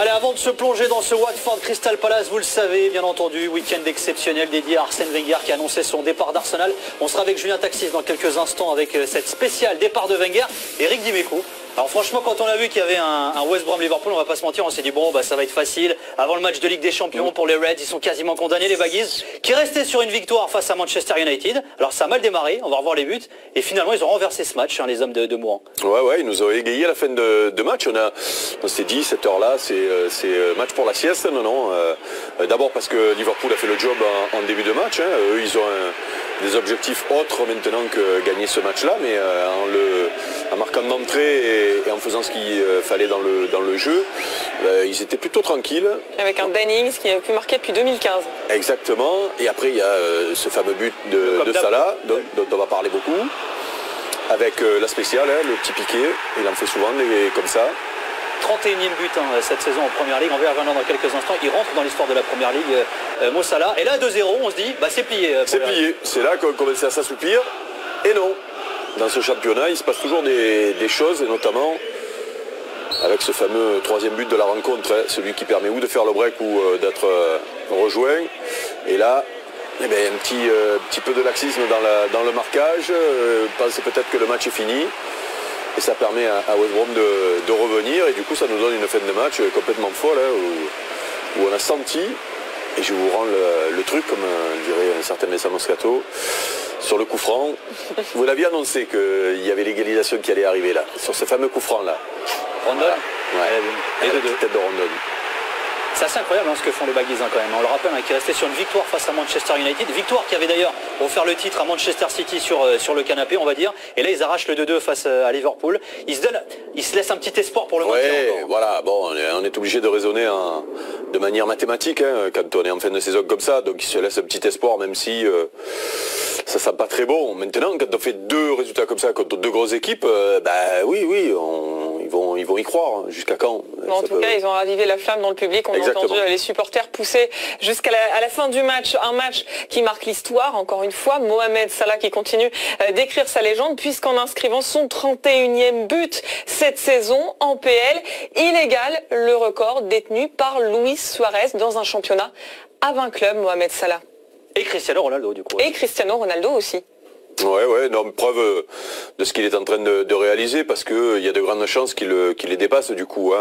Allez, avant de se plonger dans ce Watford Crystal Palace, vous le savez, bien entendu, week-end exceptionnel dédié à Arsène Wenger qui a annoncé son départ d'Arsenal. On sera avec Julien Taxis dans quelques instants avec cette spéciale départ de Wenger. Eric Dimeco. Alors franchement, quand on a vu qu'il y avait un West Brom Liverpool, on va pas se mentir, on s'est dit bon, bah ça va être facile. Avant le match de Ligue des Champions pour les Reds, ils sont quasiment condamnés, les Baggies, qui restaient sur une victoire face à Manchester United. Alors ça a mal démarré, on va revoir les buts. Et finalement, ils ont renversé ce match, les hommes de Mouran. Ouais, ils nous ont égayé à la fin de match. On s'est dit, cette heure-là, c'est match pour la sieste. Non. D'abord parce que Liverpool a fait le job en début de match. Eux, ils ont des objectifs autres maintenant que gagner ce match-là, mais en marquant d'entrée et en faisant ce qu'il fallait dans le jeu, ils étaient plutôt tranquilles. Avec un Dan Ings qui n'a plus marqué depuis 2015. Exactement, et après il y a ce fameux but de Salah, dont on va parler beaucoup, avec la spéciale, le petit piqué, il en fait souvent comme ça. 31e but cette saison en Première Ligue, on verra dans quelques instants, il rentre dans l'histoire de la Première Ligue, Mo Salah, et là 2-0, on se dit, bah c'est plié. C'est plié, c'est là qu'on commençait à s'assoupir, et non. Dans ce championnat, il se passe toujours des choses, et notamment avec ce fameux troisième but de la rencontre, celui qui permet ou de faire le break ou d'être rejoint. Et là, un petit peu de laxisme dans le marquage, pensez peut-être que le match est fini. Et ça permet à West Brom de revenir, et du coup ça nous donne une fin de match complètement folle, où on a senti, et je vous rends le truc, comme dirait un certain Messa Moscato, sur le coup franc. Vous l'aviez annoncé qu'il y avait l'égalisation qui allait arriver là, sur ce fameux coup franc là. Rondon. Ouais, et la petite tête de Rondon. C'est assez incroyable ce que font les Baggies quand même. On le rappelle, qui est resté sur une victoire face à Manchester United. Victoire qui avait d'ailleurs offert le titre à Manchester City sur le canapé, on va dire. Et là, ils arrachent le 2-2 face à Liverpool. Ils se laissent un petit espoir pour le match. Ouais, voilà. Bon, on est obligé de raisonner de manière mathématique quand on est en fin de saison comme ça. Donc, ils se laissent un petit espoir, même si ça sent pas très bon. Maintenant, quand on fait deux résultats comme ça contre deux grosses équipes, oui, ils vont y croire. Jusqu'à quand? En tout cas, ils ont ravivé la flamme dans le public. On a entendu les supporters pousser jusqu'à la fin du match. Un match qui marque l'histoire, encore une fois. Mohamed Salah qui continue d'écrire sa légende, puisqu'en inscrivant son 31e but cette saison en PL, il égale le record détenu par Luis Suarez dans un championnat à 20 clubs, Mohamed Salah. Et Cristiano Ronaldo, du coup. Et Cristiano Ronaldo aussi. Ouais, preuve de ce qu'il est en train de réaliser, parce qu'il y a de grandes chances qu'il les dépasse du coup.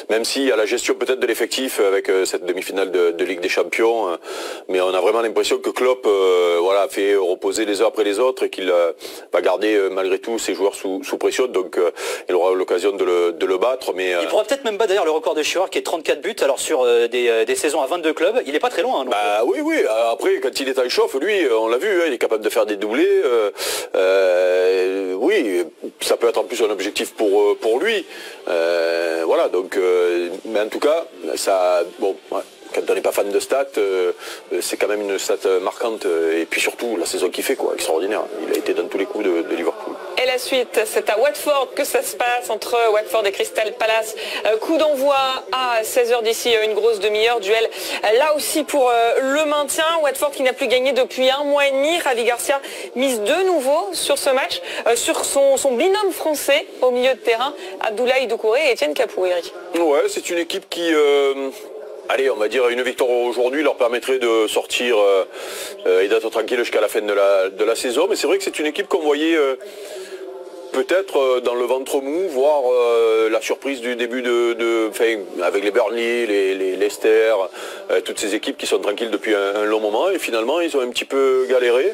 Même s'il y a la gestion peut-être de l'effectif avec cette demi-finale de Ligue des Champions, mais on a vraiment l'impression que Klopp fait reposer les uns après les autres et qu'il va garder malgré tout ses joueurs sous pression, donc il aura l'occasion de le battre. Mais il pourra peut-être même battre d'ailleurs le record de Shearer qui est 34 buts, alors sur des saisons à 22 clubs, il n'est pas très loin. Oui, après quand il est en chauffe, lui, on l'a vu, il est capable de faire des doublés. Oui, ça peut être en plus un objectif pour lui. Mais en tout cas, quand on n'est pas fan de stats, c'est quand même une stat marquante, et puis surtout la saison qu'il fait, extraordinaire. Il a été dans tous les coups de Liverpool. Et la suite, c'est à Watford que ça se passe, entre Watford et Crystal Palace. Coup d'envoi à 16h d'ici une grosse demi-heure. Duel là aussi pour le maintien. Watford qui n'a plus gagné depuis 1 mois et demi. Javi Garcia mise de nouveau sur ce match, sur son binôme français au milieu de terrain, Abdoulaye Doucouré et Etienne Capoue, Eric. Ouais, c'est une équipe qui... on va dire une victoire aujourd'hui leur permettrait de sortir et d'être tranquille jusqu'à la fin de la saison. Mais c'est vrai que c'est une équipe qu'on voyait peut-être dans le ventre mou, voire la surprise du début avec les Burnley, les Leicester, toutes ces équipes qui sont tranquilles depuis un long moment, et finalement ils ont un petit peu galéré.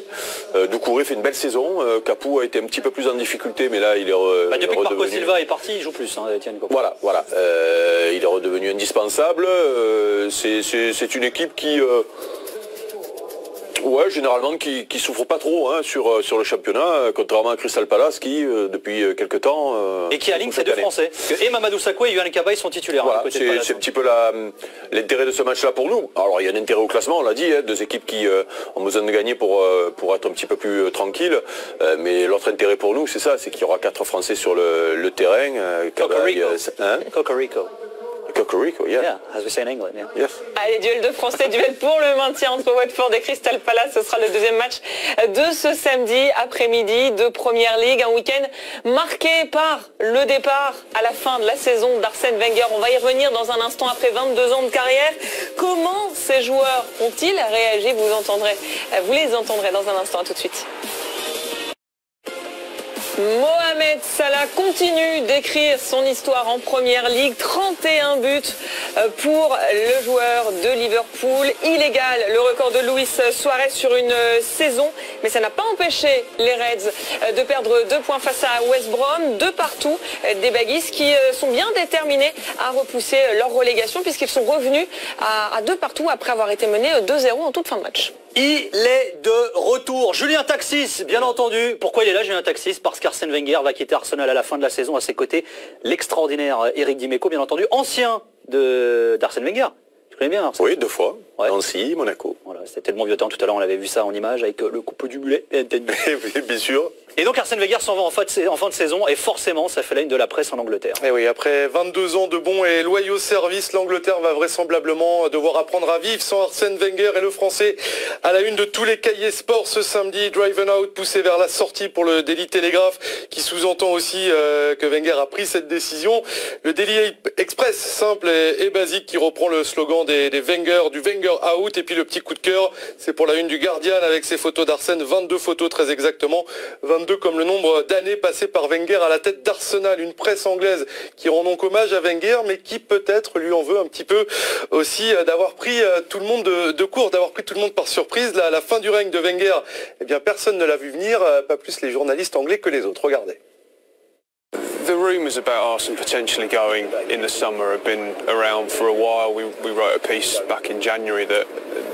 Doucouré fait une belle saison, Capoue a été un petit peu plus en difficulté, mais là il est depuis que Marco Silva est parti, il joue plus, Etienne Capoue. Voilà. Il est redevenu indispensable. C'est une équipe qui... généralement qui souffre pas trop sur le championnat, contrairement à Crystal Palace qui depuis quelques temps et qui aligne ses deux Français. Et Mamadou Sakho et Yohan Cabaye sont titulaires. C'est un petit peu l'intérêt de ce match-là pour nous. Alors il y a un intérêt au classement, on l'a dit, deux équipes qui ont besoin de gagner pour être un petit peu plus tranquille. Mais l'autre intérêt pour nous, c'est ça, c'est qu'il y aura 4 Français sur le terrain. Cocorico. Cocorico, yeah. Yeah, as we say in England, yeah. Yes. Allez, duel de français, duel pour le maintien entre Watford et Crystal Palace. Ce sera le deuxième match de ce samedi après-midi de Première Ligue. Un week-end marqué par le départ à la fin de la saison d'Arsène Wenger. On va y revenir dans un instant après 22 ans de carrière. Comment ces joueurs ont-ils réagi? Vous les entendrez dans un instant. À tout de suite. Mohamed Salah continue d'écrire son histoire en Première Ligue. 31 buts pour le joueur de Liverpool. Il égale le record de Luis Suarez sur une saison. Mais ça n'a pas empêché les Reds de perdre 2 points face à West Brom. 2 partout, des Baggies qui sont bien déterminés à repousser leur relégation puisqu'ils sont revenus à 2 partout après avoir été menés 2-0 en toute fin de match. Il est de retour. Julien Taxis, bien entendu. Pourquoi il est là, Julien Taxis? Parce qu'Arsène Wenger va quitter Arsenal à la fin de la saison. À ses côtés, l'extraordinaire Eric Dimeco, bien entendu, ancien d'Arsène Wenger. Tu connais bien Arsène? Oui, 2 fois. Ouais. Nancy, Monaco. Voilà, c'était tellement vieux temps. Tout à l'heure, on avait vu ça en image avec le couple du mulet. Bien sûr. Et donc Arsène Wenger s'en va en fin de saison et forcément ça fait la une de la presse en Angleterre. Et oui, après 22 ans de bons et loyaux services, l'Angleterre va vraisemblablement devoir apprendre à vivre sans Arsène Wenger et le Français à la une de tous les cahiers sport ce samedi. Driven out, poussé vers la sortie pour le Daily Telegraph qui sous-entend aussi que Wenger a pris cette décision. Le Daily Express, simple et basique, qui reprend le slogan des Wenger, du Wenger out. Et puis le petit coup de cœur, c'est pour la une du Guardian avec ses photos d'Arsène, 22 photos très exactement, 22 comme le nombre d'années passées par Wenger à la tête d'Arsenal. Une presse anglaise qui rend donc hommage à Wenger, mais qui peut-être lui en veut un petit peu aussi d'avoir pris tout le monde de court, d'avoir pris tout le monde par surprise. Là, à la fin du règne de Wenger, eh bien personne ne l'a vu venir, pas plus les journalistes anglais que les autres. Regardez. The rumours about Arsene potentially going in the summer have been around for a while. We wrote a piece back in January that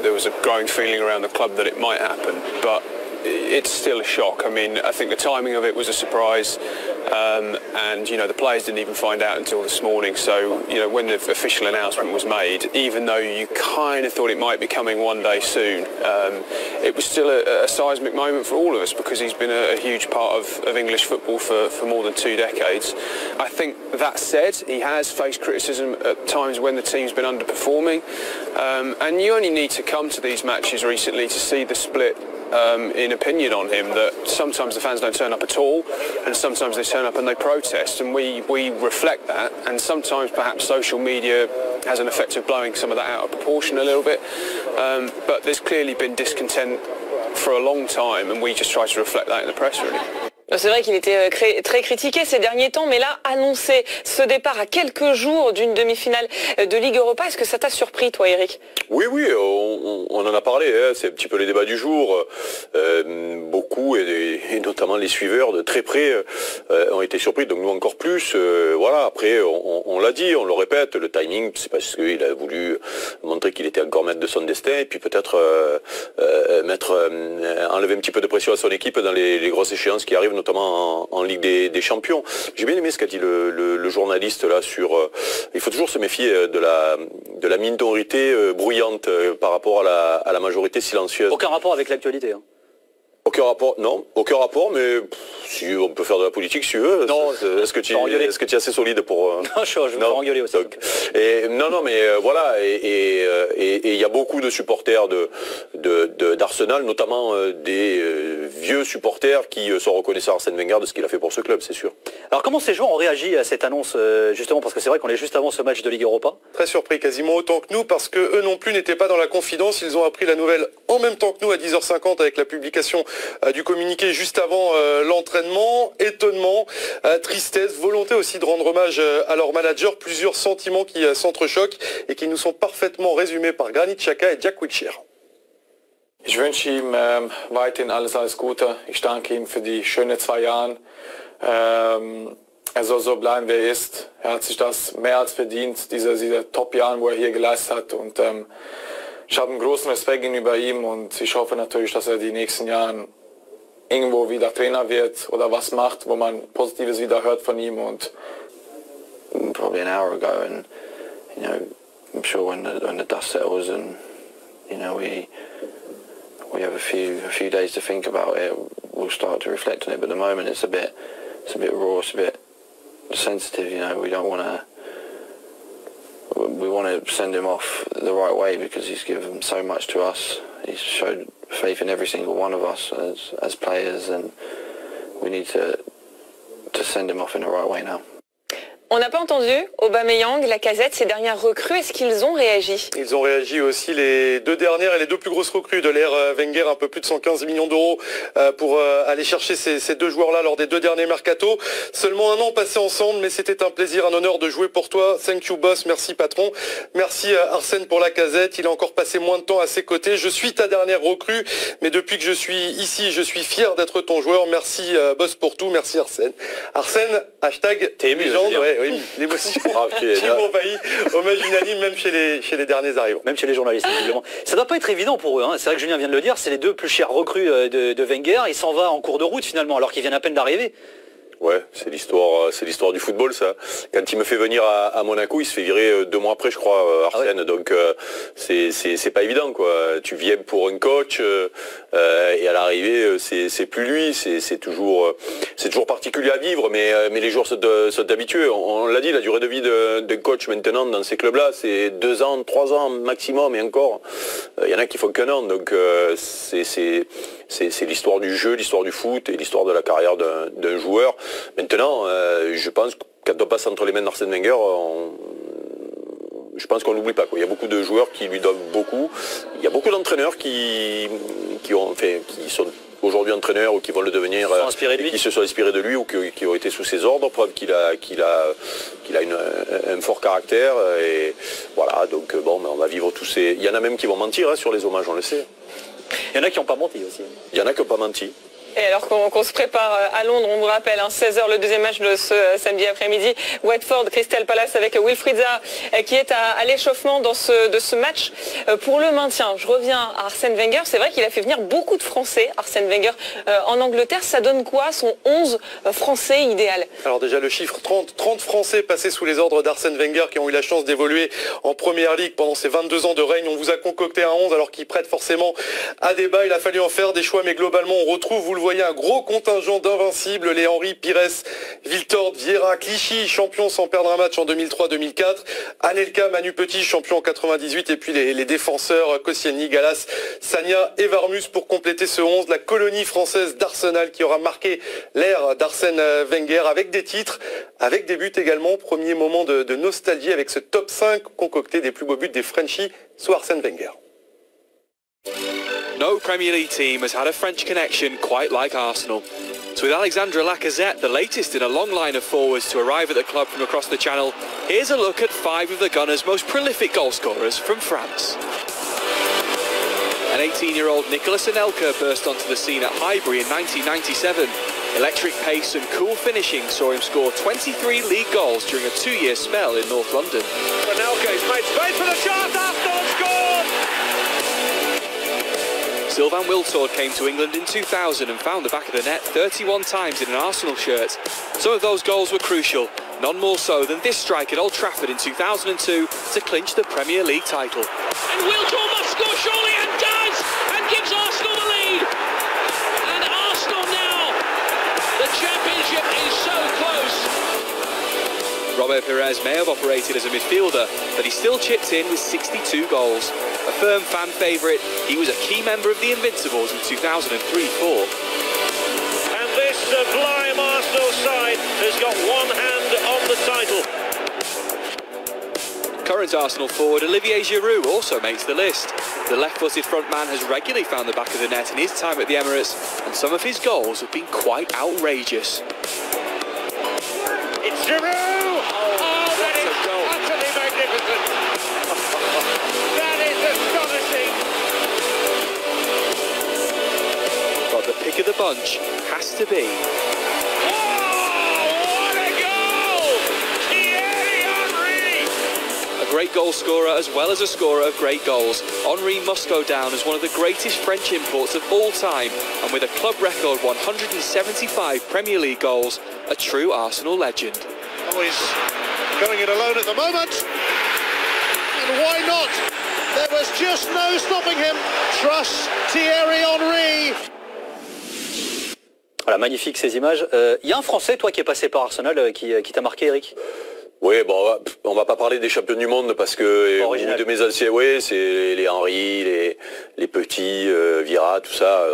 there was a growing feeling around the club that it might happen, but it's still a shock. I mean, I think the timing of it was a surprise, and you know the players didn't even find out until this morning. So you know when the official announcement was made, even though you kind of thought it might be coming one day soon, it was still a seismic moment for all of us because he's been a huge part of English football for more than 2 decades. I think that said, he has faced criticism at times when the team's been underperforming, and you only need to come to these matches recently to see the split in opinion on him, that sometimes the fans don't turn up at all and sometimes they turn up and they protest, and we reflect that, and sometimes perhaps social media has an effect of blowing some of that out of proportion a little bit, but there's clearly been discontent for a long time and we just try to reflect that in the press really. C'est vrai qu'il était très critiqué ces derniers temps, mais là, annoncer ce départ à quelques jours d'une demi-finale de Ligue Europa, est-ce que ça t'a surpris, toi, Eric? Oui, on en a parlé, hein, c'est un petit peu les débats du jour. Beaucoup, et notamment les suiveurs de très près, ont été surpris, donc nous encore plus. Voilà, après, on l'a dit, on le répète, le timing, c'est parce qu'il a voulu montrer qu'il était encore maître de son destin, et puis peut-être enlever un petit peu de pression à son équipe dans les grosses échéances qui arrivent, notamment en Ligue des Champions. J'ai bien aimé ce qu'a dit le journaliste là sur... il faut toujours se méfier de la minorité bruyante par rapport à la majorité silencieuse. Aucun rapport avec l'actualité. Hein. Aucun rapport, non, aucun rapport, mais si on peut faire de la politique si tu veux. Non, est-ce que tu es assez solide pour... Non, je vais engueuler aussi. Donc, non, mais voilà, et il y a beaucoup de supporters d'Arsenal, notamment des vieux supporters qui sont reconnaissants à Arsène Wenger de ce qu'il a fait pour ce club, c'est sûr. Alors comment ces joueurs ont réagi à cette annonce, justement, parce que c'est vrai qu'on est juste avant ce match de Ligue Europa? Très surpris, quasiment autant que nous, parce que eux non plus n'étaient pas dans la confidence. Ils ont appris la nouvelle en même temps que nous à 10h50 avec la publication du communiqué juste avant l'entraînement. Étonnement, tristesse, volonté aussi de rendre hommage à leur manager. Plusieurs sentiments qui s'entrechoquent et qui nous sont parfaitement résumés par Granit Xhaka et Jack Wilshere. Ich wünsche ihm weiterhin alles Gute. Ich danke ihm für die schönen 2 Jahre. Er soll so bleiben, wie er ist. Er hat sich das mehr als verdient, diese Top-Jahren, wo er hier geleistet hat. Und ich habe einen großen Respekt gegenüber ihm und ich hoffe natürlich, dass er die nächsten Jahre irgendwo wieder Trainer wird oder was macht, wo man Positives wieder hört von ihm. Und probably an hour ago, and you know, I'm sure when the dust settles and you know we have a few days to think about it, we'll start to reflect on it. But at the moment, it's a bit raw, it's a bit sensitive. You know, we don't want to. want to send him off the right way because he's given so much to us. He's showed faith in every single one of us as players, and we need to send him off in the right way now. On n'a pas entendu Aubameyang, Lacazette, ces dernières recrues. Est-ce qu'ils ont réagi? Ils ont réagi aussi, les deux dernières et les deux plus grosses recrues de l'ère Wenger, un peu plus de 115 millions d'euros pour aller chercher ces deux joueurs-là lors des deux derniers mercatos. Seulement un an passé ensemble, mais c'était un plaisir, un honneur de jouer pour toi. Thank you boss, merci patron. Merci Arsène pour Lacazette, il a encore passé moins de temps à ses côtés. Je suis ta dernière recrue, mais depuis que je suis ici, je suis fier d'être ton joueur. Merci boss pour tout, merci Arsène. Arsène, hashtag légende, oui, l'émotion qui m'envahit. Hommage unanime même chez les derniers arrivants. Même chez les journalistes, évidemment. Ça doit pas être évident pour eux, hein. C'est vrai que Julien vient de le dire, c'est les deux plus chers recrues de Wenger. Il s'en va en cours de route finalement, alors qu'il vient à peine d'arriver. Ouais, c'est l'histoire du football, ça. Quand il me fait venir à Monaco, il se fait virer 2 mois après, je crois, Arsène. Ah ouais. Donc c'est pas évident, quoi. Tu viens pour un coach et à l'arrivée, c'est plus lui. C'est toujours particulier à vivre, mais les joueurs sont habitués. On l'a dit, la durée de vie d'un coach maintenant dans ces clubs-là, c'est 2 ans, 3 ans maximum, et encore. Il y en a qui font qu'un an, donc c'est l'histoire du jeu, l'histoire du foot et l'histoire de la carrière d'un joueur. Maintenant, je pense que quand on passe entre les mains d'Arsène Wenger, je pense qu'on l'oublie pas, quoi. Il y a beaucoup de joueurs qui lui donnent beaucoup. Il y a beaucoup d'entraîneurs qui sont aujourd'hui entraîneurs ou qui vont le devenir, qui se sont inspirés de lui ou qui ont été sous ses ordres, preuve qu'il a un fort caractère. Et voilà, donc bon, on va vivre tous ces... Il y en a même qui vont mentir sur les hommages, on le sait. Il y en a qui n'ont pas menti aussi. Il y en a qui n'ont pas menti. Et alors qu'on se prépare à Londres, on vous rappelle, 16h le deuxième match de ce samedi après-midi, Watford, Crystal Palace avec Wilfried Zaha qui est à l'échauffement de ce match pour le maintien. Je reviens à Arsène Wenger, c'est vrai qu'il a fait venir beaucoup de Français, Arsène Wenger, en Angleterre. Ça donne quoi son 11 Français idéal? Alors déjà le chiffre 30 Français passés sous les ordres d'Arsène Wenger qui ont eu la chance d'évoluer en Première Ligue pendant ces 22 ans de règne. On vous a concocté un 11 alors qu'il prête forcément à débat. Il a fallu en faire des choix, mais globalement on retrouve, vous le voyez, un gros contingent d'invincibles, les Henry, Pires, Viltord, Vieira, Clichy, champion sans perdre un match en 2003-2004, Anelka, Manu Petit, champion en 98, et puis les défenseurs Koscielny, Gallas, Sagna et Varmus pour compléter ce 11, la colonie française d'Arsenal qui aura marqué l'ère d'Arsène Wenger avec des titres, avec des buts également. Premier moment de nostalgie avec ce top 5 concocté des plus beaux buts des Frenchies sous Arsène Wenger. No Premier League team has had a French connection quite like Arsenal. So with Alexandre Lacazette, the latest in a long line of forwards to arrive at the club from across the channel, here's a look at 5 of the Gunners' most prolific goal scorers from France. An 18-year-old Nicolas Anelka burst onto the scene at Highbury in 1997. Electric pace and cool finishing saw him score 23 league goals during a 2-year spell in North London. Anelka has made space for the shot, Arsenal scored! Sylvain Wiltord came to England in 2000 and found the back of the net 31 times in an Arsenal shirt. Some of those goals were crucial, none more so than this strike at Old Trafford in 2002 to clinch the Premier League title. And Wiltord must score surely, and does, and gives Arsenal the lead. And Arsenal now, the championship is so close. Robert Pires may have operated as a midfielder, but he still chipped in with 62 goals. A firm fan favourite, he was a key member of the Invincibles in 2003-04. And this sublime Arsenal side has got one hand on the title. Current Arsenal forward Olivier Giroud also makes the list. The left-footed frontman has regularly found the back of the net in his time at the Emirates, and some of his goals have been quite outrageous. It's Giroud! Oh, that is utterly magnificent! That is astonishing! But the pick of the bunch has to be... Oh, what a goal! Thierry Henry! A great goal scorer as well as a scorer of great goals, Henry must go down as one of the greatest French imports of all time, and with a club record 175 Premier League goals, a true Arsenal legend. Oh, he's going it alone at the moment. And why not? There was just no stopping him. Trust Thierry Henry. Voilà, magnifique ces images. Il y a un Français, toi, qui est passé par Arsenal, qui t'a marqué, Eric? Oui, bon, on va pas parler des champions du monde parce que de mes anciens, oui, c'est les Henry, les petits, Vieira, tout ça.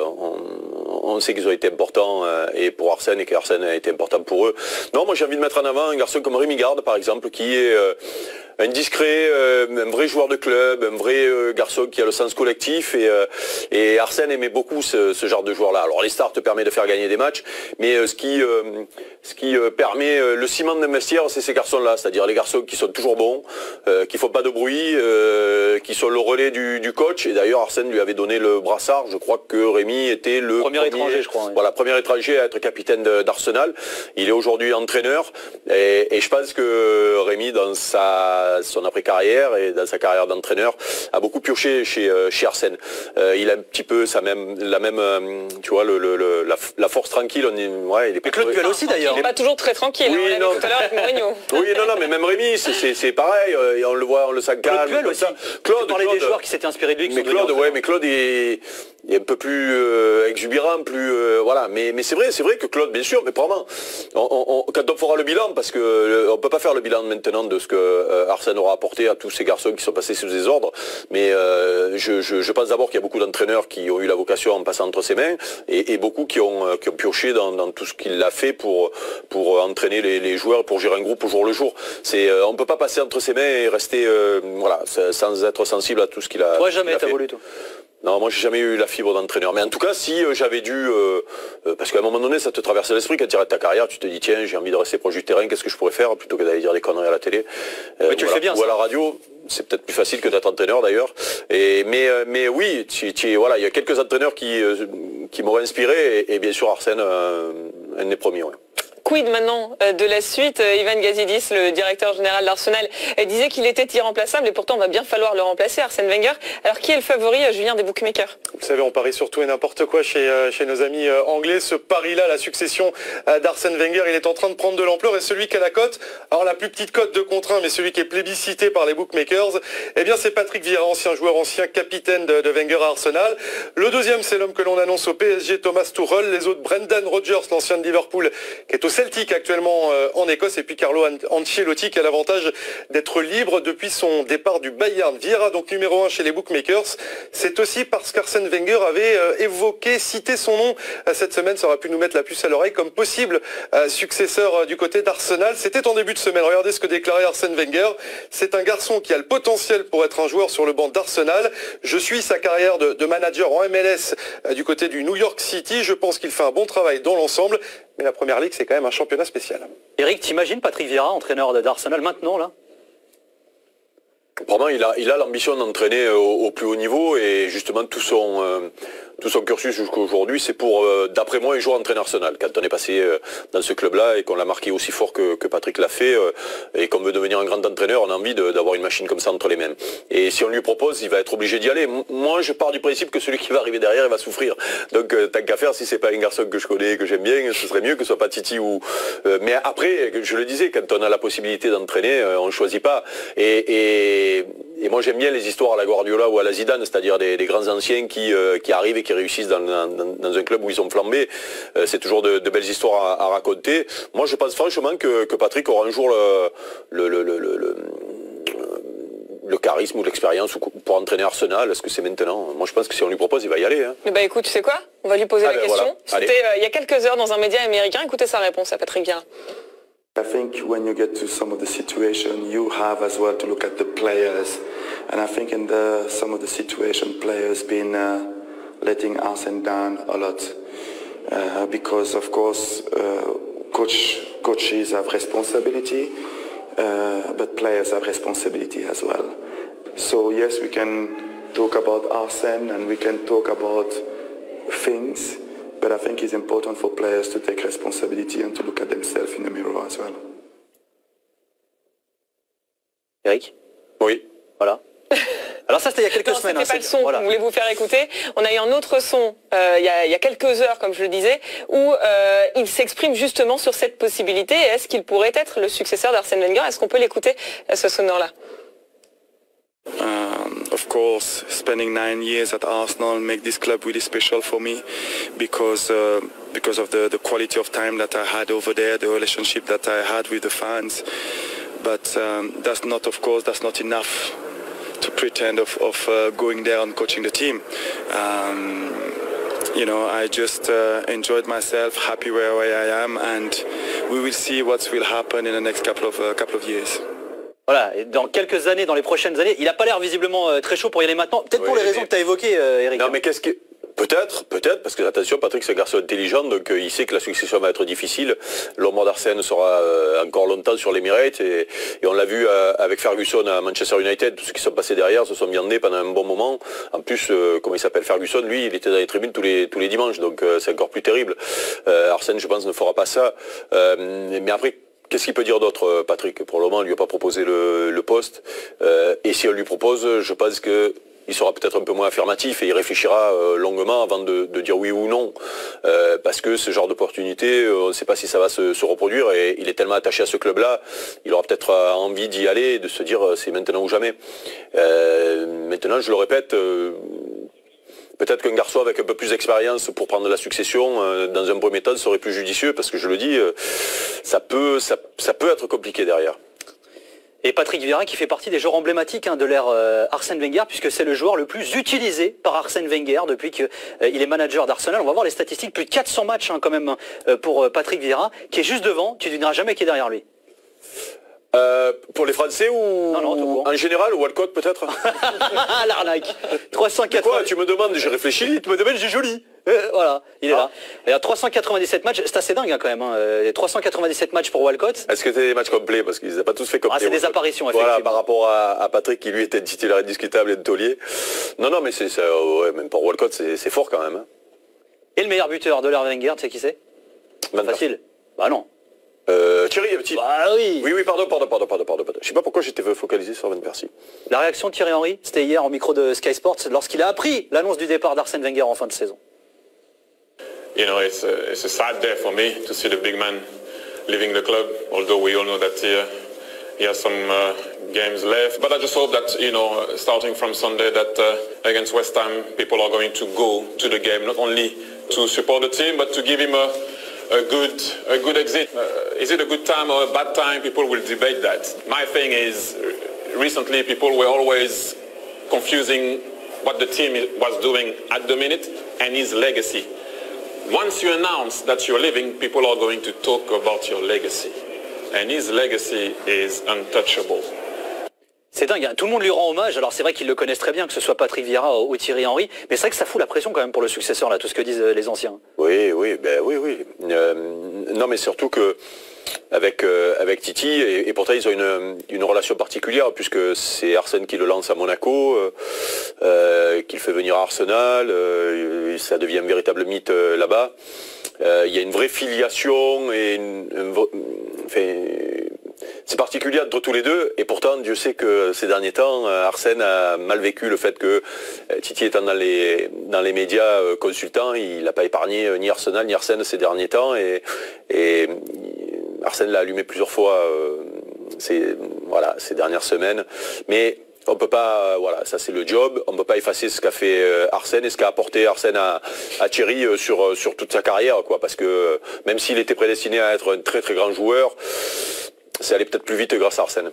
On sait qu'ils ont été importants et pour Arsène et qu'Arsène a été important pour eux. Non, moi j'ai envie de mettre en avant un garçon comme Rémi Garde, par exemple, qui est un discret, un vrai joueur de club, un vrai garçon qui a le sens collectif et Arsène aimait beaucoup ce genre de joueur-là. Alors les stars te permettent de faire gagner des matchs, mais ce qui permet le ciment d'un vestiaire, c'est ces garçons-là, c'est-à-dire les garçons qui sont toujours bons, qui font pas de bruit, qui sont le relais du coach. Et d'ailleurs Arsène lui avait donné le brassard. Je crois que Rémi était le premier étranger, je crois. Oui. Voilà, premier étranger à être capitaine d'Arsenal. Il est aujourd'hui entraîneur et je pense que Rémi dans son après-carrière et dans sa carrière d'entraîneur a beaucoup pioché chez Arsène. Il a un petit peu la même tu vois, la force tranquille. Il est pas Claude Puel aussi d'ailleurs. Il n'est pas toujours très tranquille. Oui, on l'a vu tout à l'heure avec Mourinho. Oui, non, mais même Rémi, c'est pareil. On le voit, on le sent calme. Claude Puel aussi. Claude parlait des joueurs qui s'étaient inspirés de lui. Mais Claude est un peu plus exubérant, plus voilà. Mais c'est vrai que Claude, bien sûr, mais probablement. Quand on fera le bilan, parce que on peut pas faire le bilan maintenant de ce que Arsène aura apporté à tous ces garçons qui sont passés sous ses ordres. Mais je pense d'abord qu'il y a beaucoup d'entraîneurs qui ont eu la vocation en passant entre ses mains et beaucoup qui ont pioché dans tout ce qu'il a fait pour entraîner les joueurs, pour gérer un groupe au jour le jour. On peut pas passer entre ses mains et rester voilà sans être sensible à tout ce qu'il a. Toi jamais t'as voulu toi. Non, moi j'ai jamais eu la fibre d'entraîneur. Mais en tout cas, si j'avais dû, parce qu'à un moment donné, ça te traverse l'esprit quand tu arrêtes ta carrière, tu te dis tiens, j'ai envie de rester proche du terrain, qu'est-ce que je pourrais faire plutôt que d'aller dire des conneries à la télé. Mais tu le fais bien. Ou à la radio, c'est peut-être plus facile que d'être entraîneur d'ailleurs. Mais oui, voilà, il y a quelques entraîneurs qui m'auraient inspiré et bien sûr Arsène, un des premiers. Ouais. Quid maintenant de la suite? Ivan Gazidis, le directeur général d'Arsenal, disait qu'il était irremplaçable et pourtant on va bien falloir le remplacer, Arsène Wenger. Alors qui est le favori, Julien, des bookmakers? Vous savez, on parie surtout et n'importe quoi chez nos amis anglais. Ce pari-là, la succession d'Arsène Wenger, il est en train de prendre de l'ampleur et celui qui a la cote, alors la plus petite cote de contre 1, mais celui qui est plébiscité par les bookmakers, eh bien c'est Patrick Vieira, ancien joueur, ancien capitaine de Wenger à Arsenal. Le deuxième, c'est l'homme que l'on annonce au PSG, Thomas Tuchel. Les autres, Brendan Rodgers, l'ancien de Liverpool, qui est au Celtic actuellement en Écosse, et puis Carlo Ancelotti qui a l'avantage d'être libre depuis son départ du Bayern. Vieira donc numéro 1 chez les bookmakers. C'est aussi parce qu'Arsène Wenger avait cité son nom cette semaine. Ça aurait pu nous mettre la puce à l'oreille comme possible successeur du côté d'Arsenal. C'était en début de semaine. Regardez ce que déclarait Arsène Wenger. C'est un garçon qui a le potentiel pour être un joueur sur le banc d'Arsenal. Je suis sa carrière de manager en MLS du côté du New York City. Je pense qu'il fait un bon travail dans l'ensemble. Mais la Première Ligue, c'est quand même un championnat spécial. Eric, t'imagines Patrick Vieira, entraîneur d'Arsenal maintenant, là? Vraiment, il a l'ambition d'entraîner au plus haut niveau et justement tout son cursus jusqu'à aujourd'hui, c'est pour, d'après moi, un jour entraîner Arsenal. Quand on est passé dans ce club-là et qu'on l'a marqué aussi fort que Patrick l'a fait et qu'on veut devenir un grand entraîneur, on a envie d'avoir une machine comme ça entre les mains. Et si on lui propose, il va être obligé d'y aller. Moi, je pars du principe que celui qui va arriver derrière, il va souffrir. Donc, tant qu'à faire, si c'est pas un garçon que je connais, que j'aime bien, ce serait mieux que ce soit pas Titi ou... mais après, je le disais, quand on a la possibilité d'entraîner, on ne choisit pas. Et moi j'aime bien les histoires à la Guardiola ou à la Zidane, c'est-à-dire des grands anciens qui arrivent et qui réussissent dans un club où ils ont flambé. C'est toujours de belles histoires à raconter. Moi je pense franchement que Patrick aura un jour le charisme ou l'expérience pour entraîner Arsenal. Est-ce que c'est maintenant? Moi je pense que si on lui propose, il va y aller. Hein. Bah écoute, tu sais quoi? On va lui poser la question. Voilà. C'était il y a quelques heures dans un média américain. Écoutez sa réponse à Patrick Vieira. I think when you get to some of the situation, you have as well to look at the players, and I think in some of the situation, players been letting Arsene down a lot because, of course, coaches have responsibility, but players have responsibility as well. So yes, we can talk about Arsene and we can talk about things. But I think it's important for players to take responsibility and to look at themselves in the mirror as well. Eric? Oui. Voilà. Alors ça c'était il y a quelques semaines. C'était pas le son qu'on voulait vous faire écouter. On a eu un autre son il y a quelques heures, comme je le disais, où il s'exprime justement sur cette possibilité. Est-ce qu'il pourrait être le successeur d'Arsène Wenger? Est-ce qu'on peut l'écouter, ce sonore-là? Of course, spending 9 years at Arsenal make this club really special for me because of the quality of time that I had over there, the relationship that I had with the fans. but that's not, of course, that's not enough to pretend of going there and coaching the team. You know, I just enjoyed myself, happy where I am, and we will see what will happen in the next couple of years. Voilà, et dans quelques années, dans les prochaines années, il n'a pas l'air visiblement très chaud pour y aller maintenant, peut-être pour les raisons que tu as évoquées, Eric. Non, mais qu'est-ce que... Peut-être, parce que attention, Patrick c'est un garçon intelligent, donc il sait que la succession va être difficile. L'ombre d'Arsène sera encore longtemps sur l'Emirates et on l'a vu avec Ferguson à Manchester United, tous ceux qui sont passés derrière se sont viandés pendant un bon moment. En plus, comment il s'appelle, Ferguson, lui, il était dans les tribunes tous les dimanches, donc c'est encore plus terrible. Arsène, je pense, ne fera pas ça. Mais après, qu'est-ce qu'il peut dire d'autre, Patrick? Pour le moment, on lui a pas proposé le poste. Et si on lui propose, je pense que il sera peut-être un peu moins affirmatif et il réfléchira longuement avant de dire oui ou non. Parce que ce genre d'opportunité, on ne sait pas si ça va se reproduire et il est tellement attaché à ce club-là, il aura peut-être envie d'y aller et de se dire c'est maintenant ou jamais. Maintenant, je le répète, peut-être qu'un garçon avec un peu plus d'expérience pour prendre la succession, dans un premier temps, serait plus judicieux parce que je le dis, ça peut être compliqué derrière. Et Patrick Vieira qui fait partie des joueurs emblématiques de l'ère Arsène Wenger, puisque c'est le joueur le plus utilisé par Arsène Wenger depuis qu'il est manager d'Arsenal. On va voir les statistiques, plus de 400 matchs quand même pour Patrick Vieira, qui est juste devant, tu ne devineras jamais qui est derrière lui. Pour les Français ou non, en général, ou Walcott peut-être. L'arnaque. 380. Quoi, tu me demandes, j'ai réfléchi, tu me demandes, j'ai joli. Voilà, il est là. Il y a 397 matchs, c'est assez dingue quand même. 397 matchs pour Walcott. Est-ce que c'était des matchs complets? Parce qu'ils n'ont pas tous fait complets. C'est des apparitions, effectivement. Voilà, par rapport à Patrick qui lui était titulaire indiscutable et de taulier. Non, mais ouais, même pour Walcott, c'est fort quand même. Et le meilleur buteur de l'ère Wenger, tu sais qui c'est? Facile. Bah non. Thierry, petit. Bah oui. Oui, pardon. Je sais pas pourquoi j'étais focalisé sur Van Persie. La réaction de Thierry Henry, c'était hier au micro de Sky Sports lorsqu'il a appris l'annonce du départ d'Arsène Wenger en fin de saison. You know, it's a sad day for me to see the big man leaving the club, although we all know that he has some games left. But I just hope that, you know, starting from Sunday, that against West Ham, people are going to go to the game, not only to support the team, but to give him a good exit. Is it a good time or a bad time? People will debate that. My thing is, recently people were always confusing what the team was doing at the minute and his legacy. Once you announce that you're leaving, people are going to talk about your legacy. And his legacy is untouchable. C'est dingue, tout le monde lui rend hommage, alors c'est vrai qu'ils le connaissent très bien, que ce soit Patrick Vieira ou Thierry Henry, mais c'est vrai que ça fout la pression quand même pour le successeur, là, tout ce que disent les anciens. Oui. Non mais surtout que avec Titi, et pourtant ils ont une relation particulière, puisque c'est Arsène qui le lance à Monaco, qu'il fait venir à Arsenal, ça devient un véritable mythe là-bas. Il y a une vraie filiation et c'est particulier entre tous les deux, et pourtant Dieu sait que ces derniers temps Arsène a mal vécu le fait que Titi étant dans les médias consultants, il n'a pas épargné ni Arsenal ni Arsène ces derniers temps, et Arsène l'a allumé plusieurs fois ces dernières semaines, mais on peut pas, ça c'est le job, on ne peut pas effacer ce qu'a fait Arsène et ce qu'a apporté Arsène à Thierry sur toute sa carrière, parce que même s'il était prédestiné à être un très très grand joueur, c'est allé peut-être plus vite grâce à Arsène.